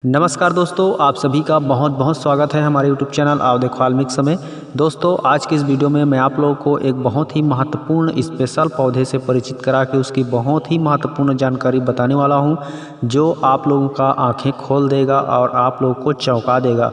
नमस्कार दोस्तों, आप सभी का बहुत बहुत स्वागत है हमारे YouTube चैनल आओ देखो वाल्मीकि समय। दोस्तों, आज की इस वीडियो में मैं आप लोगों को एक बहुत ही महत्वपूर्ण स्पेशल पौधे से परिचित करा के उसकी बहुत ही महत्वपूर्ण जानकारी बताने वाला हूं, जो आप लोगों का आंखें खोल देगा और आप लोगों को चौंका देगा,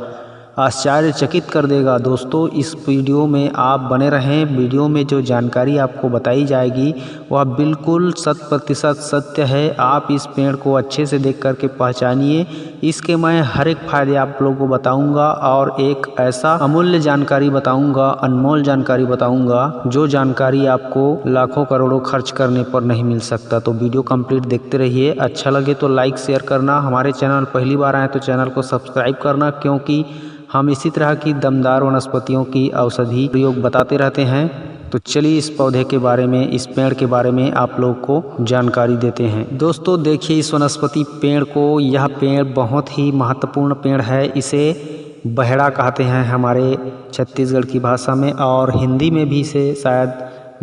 आश्चर्यचकित कर देगा। दोस्तों, इस वीडियो में आप बने रहें। वीडियो में जो जानकारी आपको बताई जाएगी वह बिल्कुल 100% सत्य है। आप इस पेड़ को अच्छे से देख करके पहचानिए। इसके मैं हर एक फायदे आप लोगों को बताऊंगा और एक ऐसा अमूल्य जानकारी बताऊंगा, अनमोल जानकारी बताऊंगा, जो जानकारी आपको लाखों करोड़ों खर्च करने पर नहीं मिल सकता। तो वीडियो कंप्लीट देखते रहिए। अच्छा लगे तो लाइक शेयर करना, हमारे चैनल पहली बार आए तो चैनल को सब्सक्राइब करना, क्योंकि हम इसी तरह की दमदार वनस्पतियों की औषधि प्रयोग बताते रहते हैं। तो चलिए इस पौधे के बारे में, इस पेड़ के बारे में आप लोग को जानकारी देते हैं। दोस्तों देखिए इस वनस्पति पेड़ को, यह पेड़ बहुत ही महत्वपूर्ण पेड़ है। इसे बहेड़ा कहते हैं हमारे छत्तीसगढ़ की भाषा में, और हिंदी में भी इसे शायद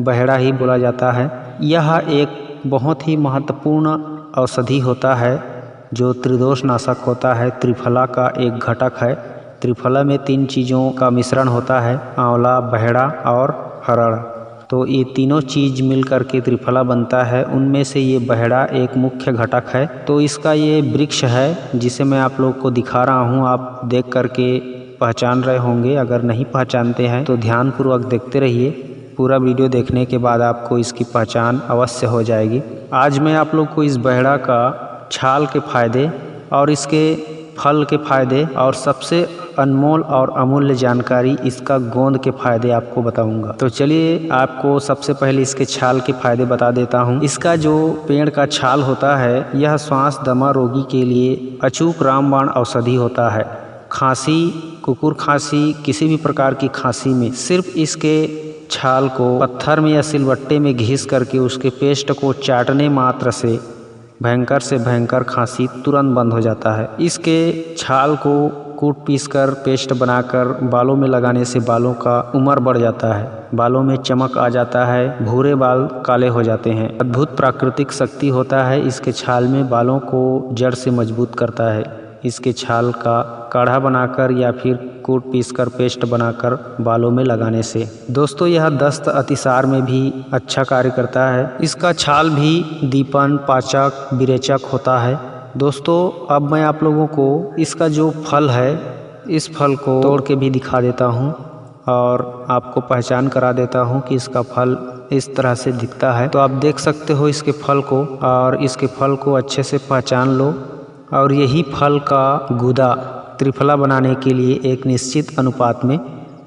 बहेड़ा ही बोला जाता है। यह एक बहुत ही महत्वपूर्ण औषधि होता है जो त्रिदोष नाशक होता है। त्रिफला का एक घटक है। त्रिफला में 3 चीज़ों का मिश्रण होता है, आंवला, बहेड़ा और हरड़। तो ये तीनों चीज़ मिल करके त्रिफला बनता है। उनमें से ये बहेड़ा एक मुख्य घटक है। तो इसका ये वृक्ष है जिसे मैं आप लोग को दिखा रहा हूँ। आप देख करके पहचान रहे होंगे। अगर नहीं पहचानते हैं तो ध्यानपूर्वक देखते रहिए। पूरा वीडियो देखने के बाद आपको इसकी पहचान अवश्य हो जाएगी। आज मैं आप लोग को इस बहेड़ा का छाल के फायदे और इसके फल के फायदे और सबसे अनमोल और अमूल्य जानकारी इसका गोंद के फायदे आपको बताऊंगा। तो चलिए आपको सबसे पहले इसके छाल के फायदे बता देता हूं। इसका जो पेड़ का छाल होता है, यह श्वास दमा रोगी के लिए अचूक रामबाण औषधि होता है। खांसी, कुकुर खांसी, किसी भी प्रकार की खांसी में सिर्फ इसके छाल को पत्थर में या सिलबट्टे में घिस करके उसके पेस्ट को चाटने मात्र से भयंकर से भयंकर खांसी तुरंत बंद हो जाता है। इसके छाल को कूट पीस कर पेस्ट बनाकर बालों में लगाने से बालों का उम्र बढ़ जाता है, बालों में चमक आ जाता है, भूरे बाल काले हो जाते हैं। अद्भुत प्राकृतिक शक्ति होता है इसके छाल में, बालों को जड़ से मजबूत करता है। इसके छाल का काढ़ा बनाकर या फिर कूट पीस कर पेस्ट बनाकर बालों में लगाने से। दोस्तों, यह दस्त अतिसार में भी अच्छा कार्य करता है। इसका छाल भी दीपन, पाचक, विरेचक होता है। दोस्तों, अब मैं आप लोगों को इसका जो फल है, इस फल को तोड़ के भी दिखा देता हूँ और आपको पहचान करा देता हूँ कि इसका फल इस तरह से दिखता है। तो आप देख सकते हो इसके फल को, और इसके फल को अच्छे से पहचान लो। और यही फल का गूदा त्रिफला बनाने के लिए एक निश्चित अनुपात में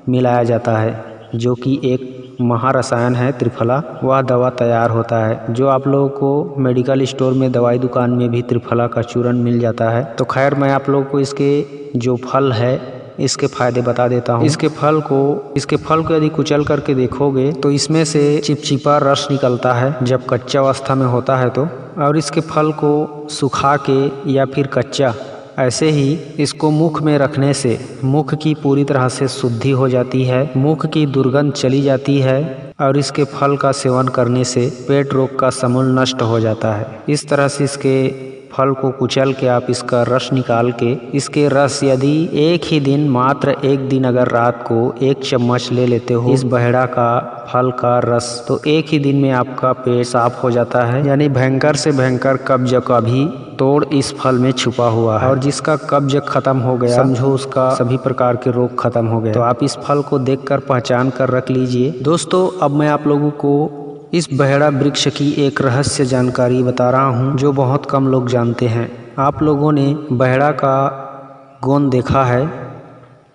मिलाया जाता है, जो कि एक महारसायन है त्रिफला। वह दवा तैयार होता है, जो आप लोगों को मेडिकल स्टोर में, दवाई दुकान में भी त्रिफला का चूर्ण मिल जाता है। तो खैर, मैं आप लोगों को इसके जो फल है इसके फायदे बता देता हूँ। इसके फल को यदि कुचल करके देखोगे तो इसमें से चिपचिपा रस निकलता है जब कच्चा अवस्था में होता है तो। और इसके फल को सुखा के या फिर कच्चा ऐसे ही इसको मुख में रखने से मुख की पूरी तरह से शुद्धि हो जाती है, मुख की दुर्गंध चली जाती है। और इसके फल का सेवन करने से पेट रोग का समूल नष्ट हो जाता है। इस तरह से इसके फल को कुचल के आप इसका रस निकाल के, इसके रस यदि एक ही दिन, मात्र एक दिन अगर रात को 1 चम्मच ले लेते हो इस बहेड़ा का फल का रस, तो एक ही दिन में आपका पेट साफ हो जाता है। यानी भयंकर से भयंकर कब्ज का भी तोड़ इस फल में छुपा हुआ है। और जिसका कब्ज खत्म हो गया, समझो उसका सभी प्रकार के रोग खत्म हो गए। तो आप इस फल को देखकर पहचान कर रख लीजिए। दोस्तों, अब मैं आप लोगों को इस बहेड़ा वृक्ष की एक रहस्य जानकारी बता रहा हूँ, जो बहुत कम लोग जानते हैं। आप लोगों ने बहेड़ा का गोंद देखा है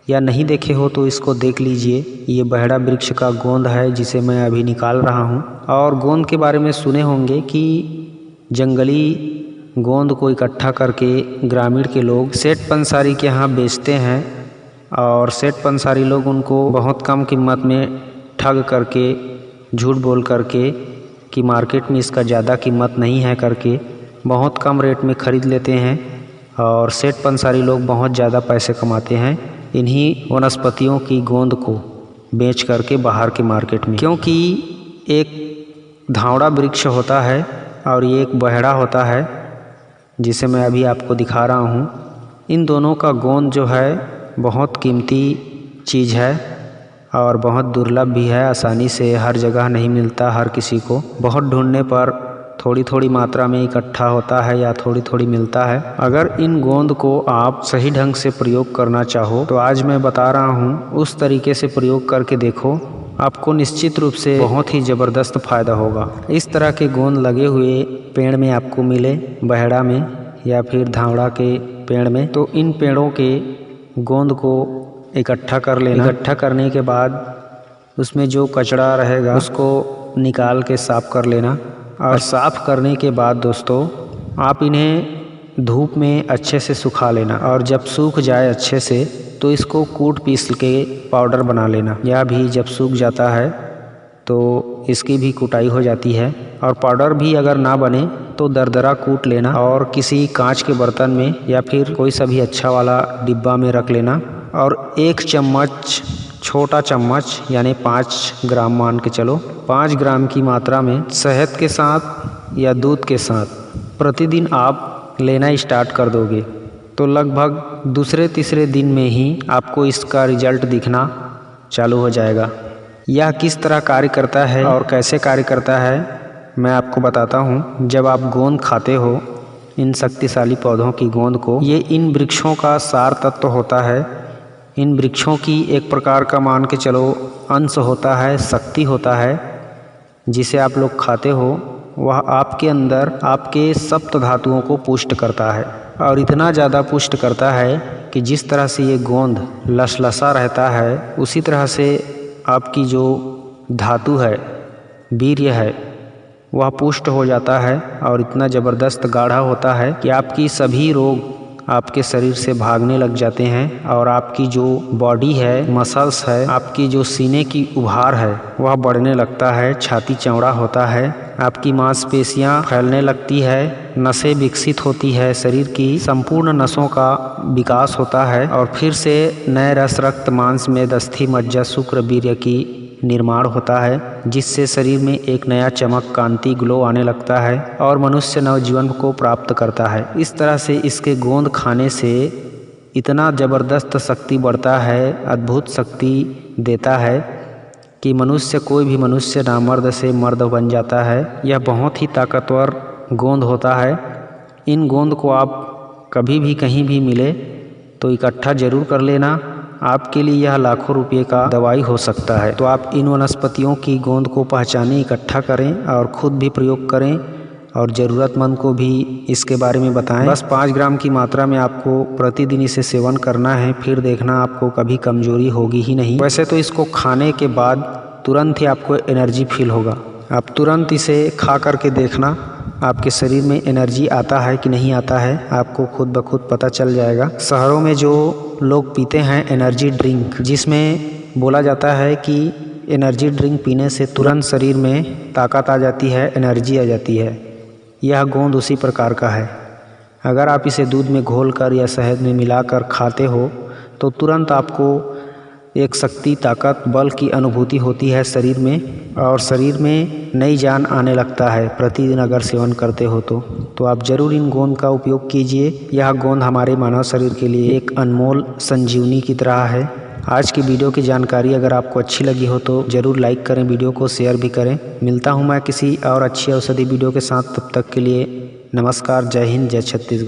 या नहीं देखे हो तो इसको देख लीजिए। ये बहेड़ा वृक्ष का गोंद है जिसे मैं अभी निकाल रहा हूँ। और गोंद के बारे में सुने होंगे कि जंगली गोंद को इकट्ठा करके ग्रामीण के लोग सेठ पंसारी के यहाँ बेचते हैं, और सेठ पंसारी लोग उनको बहुत कम कीमत में ठग करके, झूठ बोल करके कि मार्केट में इसका ज़्यादा कीमत नहीं है करके बहुत कम रेट में ख़रीद लेते हैं। और सेठ पंसारी लोग बहुत ज़्यादा पैसे कमाते हैं इन्हीं वनस्पतियों की गोंद को बेच करके बाहर के मार्केट में। क्योंकि एक धावड़ा वृक्ष होता है और ये एक बहेड़ा होता है जिसे मैं अभी आपको दिखा रहा हूँ। इन दोनों का गोंद जो है बहुत कीमती चीज़ है और बहुत दुर्लभ भी है। आसानी से हर जगह नहीं मिलता हर किसी को। बहुत ढूंढने पर थोड़ी थोड़ी मात्रा में इकट्ठा होता है या थोड़ी थोड़ी मिलता है। अगर इन गोंद को आप सही ढंग से प्रयोग करना चाहो तो आज मैं बता रहा हूँ, उस तरीके से प्रयोग करके देखो, आपको निश्चित रूप से बहुत ही ज़बरदस्त फ़ायदा होगा। इस तरह के गोंद लगे हुए पेड़ में आपको मिले, बहेड़ा में या फिर धावड़ा के पेड़ में, तो इन पेड़ों के गोंद को इकट्ठा कर लेना। इकट्ठा करने के बाद उसमें जो कचरा रहेगा उसको निकाल के साफ़ कर लेना। और साफ़ करने के बाद दोस्तों आप इन्हें धूप में अच्छे से सुखा लेना। और जब सूख जाए अच्छे से तो इसको कूट पीस के पाउडर बना लेना। यह भी जब सूख जाता है तो इसकी भी कुटाई हो जाती है। और पाउडर भी अगर ना बने तो दरदरा कूट लेना और किसी कांच के बर्तन में या फिर कोई सा भी अच्छा वाला डिब्बा में रख लेना। और 1 चम्मच, छोटा चम्मच यानी 5 ग्राम मान के चलो, 5 ग्राम की मात्रा में शहद के साथ या दूध के साथ प्रतिदिन आप लेना स्टार्ट कर दोगे तो लगभग दूसरे तीसरे दिन में ही आपको इसका रिजल्ट दिखना चालू हो जाएगा। यह किस तरह कार्य करता है और कैसे कार्य करता है मैं आपको बताता हूँ। जब आप गोंद खाते हो, इन शक्तिशाली पौधों की गोंद को, ये इन वृक्षों का सार तत्व होता है। इन वृक्षों की एक प्रकार का मान के चलो अंश होता है, शक्ति होता है, जिसे आप लोग खाते हो। वह आपके अंदर आपके सप्त धातुओं को पुष्ट करता है और इतना ज़्यादा पुष्ट करता है कि जिस तरह से ये गोंद लसलसा रहता है उसी तरह से आपकी जो धातु है, वीर्य है, वह पुष्ट हो जाता है और इतना ज़बरदस्त गाढ़ा होता है कि आपकी सभी रोग आपके शरीर से भागने लग जाते हैं। और आपकी जो बॉडी है, मसल्स है, आपकी जो सीने की उभार है वह बढ़ने लगता है, छाती चौड़ा होता है, आपकी मांसपेशियां फैलने लगती है, नसें विकसित होती है, शरीर की संपूर्ण नसों का विकास होता है और फिर से नए रस, रक्त, मांस में दस्थि, मज्जा, शुक्र, वीर्य की निर्माण होता है, जिससे शरीर में एक नया चमक, कांति, ग्लो आने लगता है और मनुष्य नवजीवन को प्राप्त करता है। इस तरह से इसके गोंद खाने से इतना ज़बरदस्त शक्ति बढ़ता है, अद्भुत शक्ति देता है कि मनुष्य, कोई भी मनुष्य नामर्द से मर्द बन जाता है। यह बहुत ही ताकतवर गोंद होता है। इन गोंद को आप कभी भी कहीं भी मिले तो इकट्ठा ज़रूर कर लेना। आपके लिए यह लाखों रुपये का दवाई हो सकता है। तो आप इन वनस्पतियों की गोंद को पहचानें, इकट्ठा करें और ख़ुद भी प्रयोग करें और ज़रूरतमंद को भी इसके बारे में बताएं। बस 5 ग्राम की मात्रा में आपको प्रतिदिन इसे सेवन करना है, फिर देखना आपको कभी कमजोरी होगी ही नहीं। वैसे तो इसको खाने के बाद तुरंत ही आपको एनर्जी फील होगा। आप तुरंत इसे खा करके देखना आपके शरीर में एनर्जी आता है कि नहीं आता है, आपको खुद ब खुद पता चल जाएगा। शहरों में जो लोग पीते हैं एनर्जी ड्रिंक, जिसमें बोला जाता है कि एनर्जी ड्रिंक पीने से तुरंत शरीर में ताकत आ जाती है, एनर्जी आ जाती है, यह गोंद उसी प्रकार का है। अगर आप इसे दूध में घोलकर या शहद में मिलाकर खाते हो तो तुरंत आपको एक शक्ति, ताकत, बल की अनुभूति होती है शरीर में और शरीर में नई जान आने लगता है प्रतिदिन अगर सेवन करते हो तो आप ज़रूर इन गोंद का उपयोग कीजिए। यह गोंद हमारे मानव शरीर के लिए एक अनमोल संजीवनी की तरह है। आज की वीडियो की जानकारी अगर आपको अच्छी लगी हो तो ज़रूर लाइक करें, वीडियो को शेयर भी करें। मिलता हूँ मैं किसी और अच्छी औषधि वीडियो के साथ, तब तक के लिए नमस्कार, जय हिंद, जय छत्तीसगढ़।